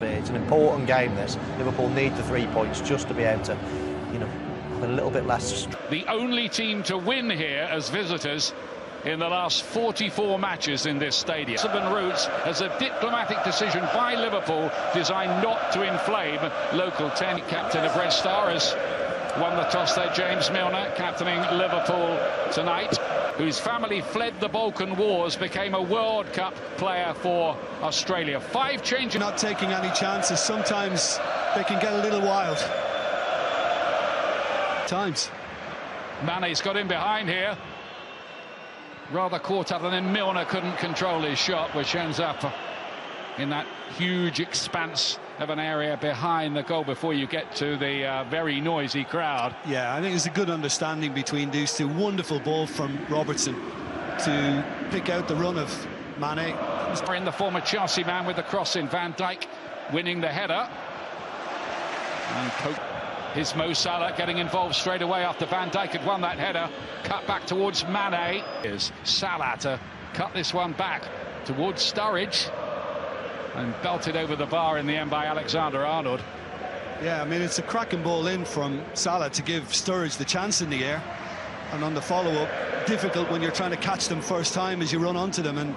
It's an important game, this. Liverpool need the 3 points just to be able to, have a little bit less. The only team to win here as visitors in the last 44 matches in this stadium. Routes as a diplomatic decision by Liverpool designed not to inflame local 10. Captain of Red Star has won the toss there, James Milner, captaining Liverpool tonight, whose family fled the Balkan Wars, became a World Cup player for Australia. 5 changes. Not taking any chances. Sometimes they can get a little wild. Times. Mane's got in behind here. Rather caught up, and then Milner couldn't control his shot, which ends up in that huge expanse of an area behind the goal before you get to the very noisy crowd. Yeah, I think there's a good understanding between these two. Wonderful ball from Robertson to pick out the run of Mane. In the former Chelsea man with the cross in, Van Dijk winning the header. And Here's Mo Salah getting involved straight away after Van Dijk had won that header. Cut back towards Mane. Here's Salah to cut this one back towards Sturridge. And belted over the bar in the end by Alexander-Arnold. Yeah, I mean, it's a cracking ball in from Salah to give Sturridge the chance in the air. And on the follow-up, difficult when you're trying to catch them first time as you run onto them. And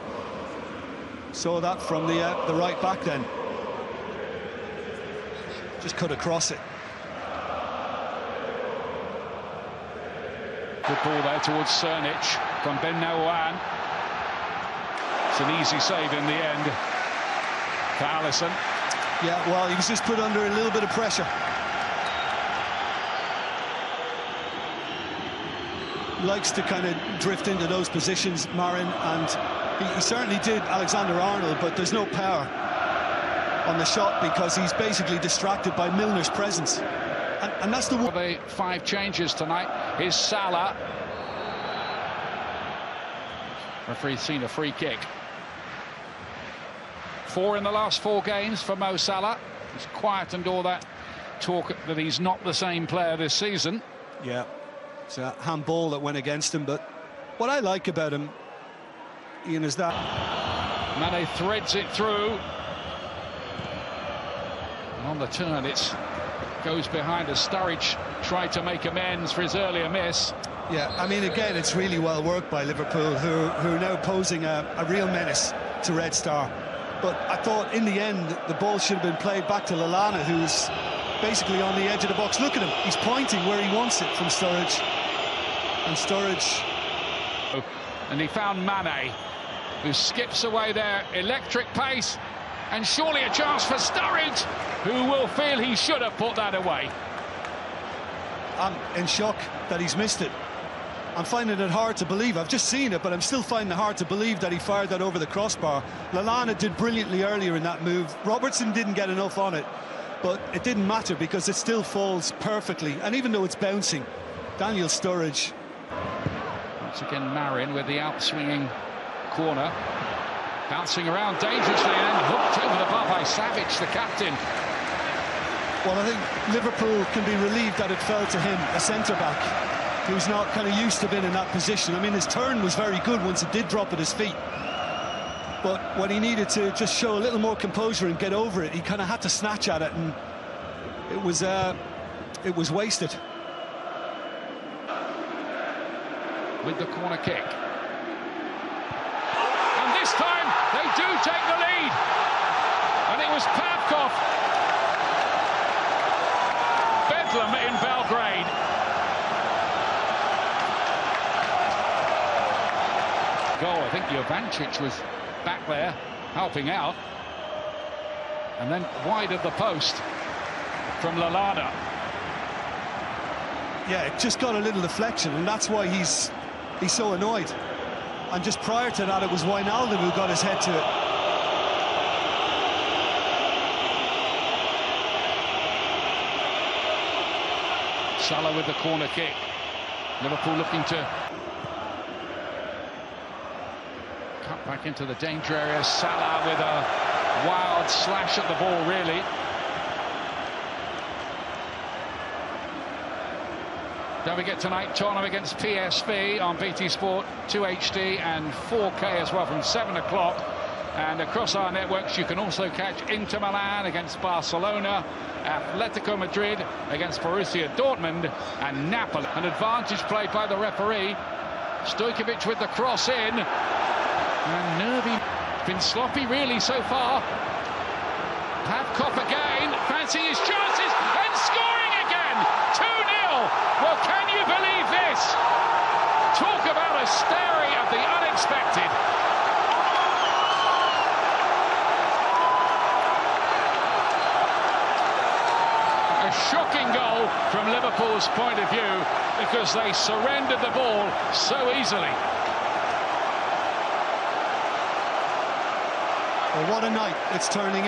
saw that from the right back then. Just cut across it. Good ball there towards Cernic from Ben Naouan. It's an easy save in the end for Alisson. Yeah, well, he was just put under a little bit of pressure. Likes to kind of drift into those positions, Marin, and he certainly did, Alexander-Arnold, but there's no power on the shot because he's basically distracted by Milner's presence. And that's the 5 changes tonight. Here's Salah. Referee's seen a free kick. 4 in the last 4 games for Mo Salah. He's quietened all that talk that he's not the same player this season. Yeah, it's a handball that went against him, but what I like about him, Ian, is that Mane threads it through. And on the turn, it goes behind as Sturridge tried to make amends for his earlier miss. Yeah, I mean, again, it's really well worked by Liverpool, who are now posing a real menace to Red Star. But I thought in the end the ball should have been played back to Lallana, who's basically on the edge of the box. Look at him, he's pointing where he wants it from Sturridge. And Sturridge... And he found Mane, who skips away there, electric pace, and surely a chance for Sturridge, who will feel he should have put that away. I'm in shock that he's missed it. I'm finding it hard to believe. I've just seen it, but I'm still finding it hard to believe that he fired that over the crossbar. Lallana did brilliantly earlier in that move. Robertson didn't get enough on it, but it didn't matter because it still falls perfectly. And even though it's bouncing, Daniel Sturridge. Once again, Marin with the outswinging corner. Bouncing around dangerously and hooked over the bar by Savic, the captain. Well, I think Liverpool can be relieved that it fell to him, a centre-back, who's not kind of used to being in that position. I mean, his turn was very good once it did drop at his feet. But when he needed to just show a little more composure and get over it, he kind of had to snatch at it, and it was wasted. With the corner kick. And this time, they do take the lead. And it was Pavkov. Bedlam in Belgrade. Goal, I think Jovancic was back there, helping out. And then wide of the post from Lallana. Yeah, it just got a little deflection, and that's why he's so annoyed. And just prior to that, it was Wijnaldum who got his head to it. Salah with the corner kick. Liverpool looking to cut back into the danger area. Salah with a wild slash at the ball, really. Don't forget tonight, Tottenham against PSV on BT Sport 2 HD and 4K as well from 7 o'clock. And across our networks, you can also catch Inter Milan against Barcelona, Atletico Madrid against Borussia Dortmund, and Napoli. An advantage played by the referee. Stojkovic with the cross in. And Nervi been sloppy really so far. Pavkov again, fancying his chances, and scoring again! 2-0! Well, can you believe this? Talk about a story of the unexpected. A shocking goal from Liverpool's point of view, because they surrendered the ball so easily. Well, what a night it's turning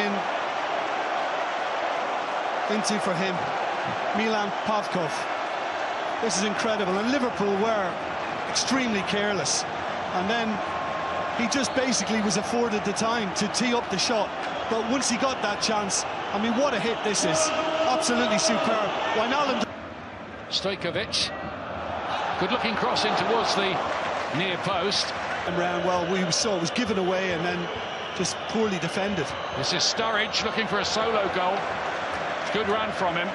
into for him. Milan Pavkov. This is incredible, and Liverpool were extremely careless, and then he just basically was afforded the time to tee up the shot. But once he got that chance, I mean, what a hit this is. Absolutely superb. Wijnaldum. Stojkovic. Good-looking cross in towards the near post. And round, well, we saw it was given away and then just poorly defended. This is Sturridge looking for a solo goal. Good run from him.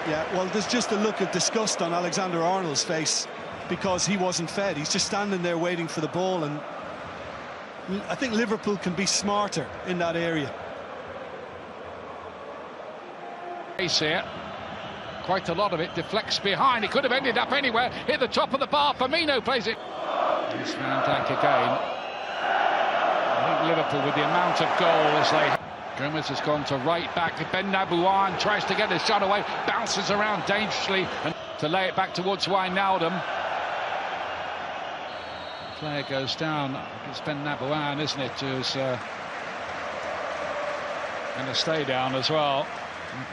Yeah, well, there's just a look of disgust on Alexander-Arnold's face because he wasn't fed. He's just standing there waiting for the ball, and I think Liverpool can be smarter in that area. Here, quite a lot of it deflects behind. It could have ended up anywhere. Hit the top of the bar. Firmino plays it. It's Van Dijk again. I think Liverpool, with the amount of goals they... Gomez has gone to right back. Ben Nabouan tries to get a shot away, bounces around dangerously and to lay it back towards Wijnaldum. Player goes down. It's Ben Nabouan, isn't it, who's going to stay down as well.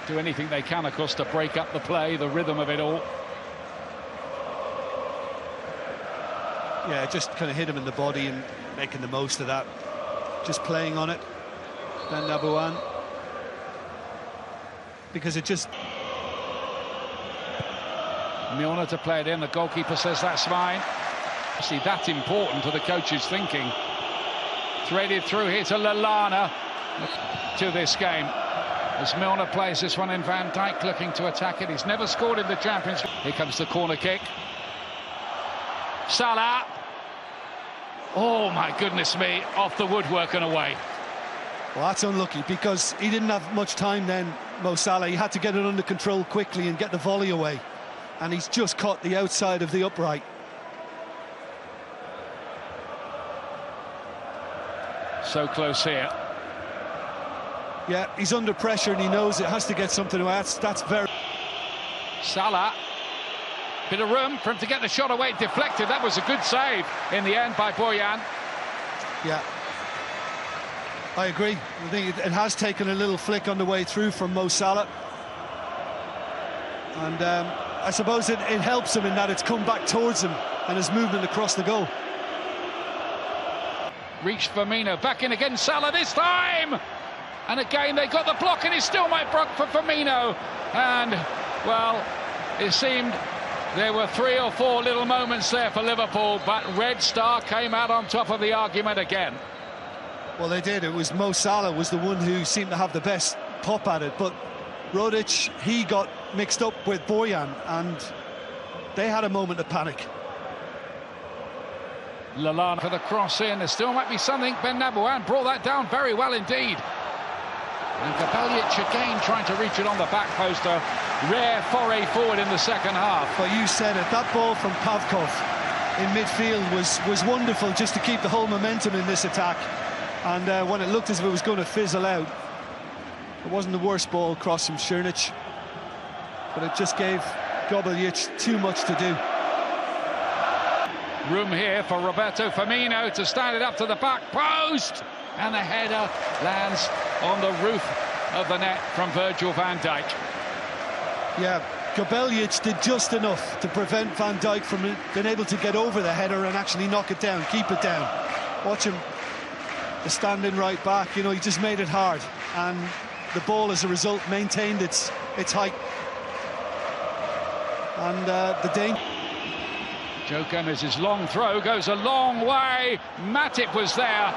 Do anything they can, of course, to break up the play, the rhythm of it all. Yeah, just kind of hit him in the body and making the most of that. Just playing on it. Ben Nabouan. Because it just... Milner to play it in. The goalkeeper says that's fine. See, that's important to the coach's thinking. Threaded through here to Lallana to this game. As Milner plays this one in, Van Dijk looking to attack it. He's never scored in the Championship. Here comes the corner kick. Salah. Oh, my goodness me. Off the woodwork and away. Well, that's unlucky because he didn't have much time then, Mo Salah. He had to get it under control quickly and get the volley away. And he's just caught the outside of the upright. So close here. Yeah, he's under pressure and he knows it has to get something away. That's very... Salah. Bit of room for him to get the shot away. Deflected. That was a good save in the end by Bojan. Yeah. I agree. I think it has taken a little flick on the way through from Mo Salah. And I suppose it helps him in that it's come back towards him and his movement across the goal. Reached Firmino, back in again, Salah this time! And again they got the block and it still might block for Firmino. And, well, it seemed there were 3 or 4 little moments there for Liverpool, but Red Star came out on top of the argument again. Well, they did. It was Mo Salah was the one who seemed to have the best pop at it, but Rodic, he got mixed up with Bojan and they had a moment of panic. Lallana for the cross in. There still might be something. Ben Nabouan brought that down very well indeed. And Gabeljic again trying to reach it on the back post. A rare foray forward in the second half. But you said it, that ball from Pavkov in midfield was wonderful just to keep the whole momentum in this attack. And when it looked as if it was going to fizzle out, it wasn't the worst ball across from Širnić, but it just gave Gabeljic too much to do. Room here for Roberto Firmino to stand it up to the back post, and the header lands on the roof of the net from Virgil van Dijk. Yeah, Gabeljic did just enough to prevent Van Dijk from being able to get over the header and actually knock it down, keep it down. Watch him, the standing right back, you know, he just made it hard, and the ball as a result maintained its height. And the danger. Joe Gomez's long throw goes a long way. Matip was there,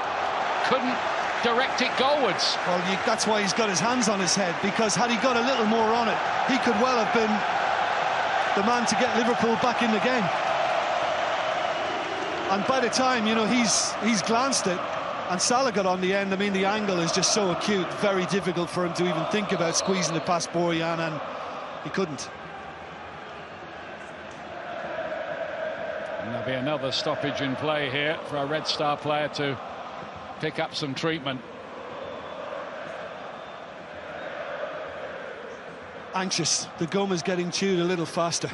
couldn't direct it goalwards. Well, that's why he's got his hands on his head, because had he got a little more on it, he could well have been the man to get Liverpool back in the game. And by the time, you know, he's glanced it and Salah got on the end, I mean, the angle is just so acute, very difficult for him to even think about squeezing it past Borjan, and he couldn't. And there'll be another stoppage in play here for a Red Star player to pick up some treatment. Anxious. The gum is getting chewed a little faster.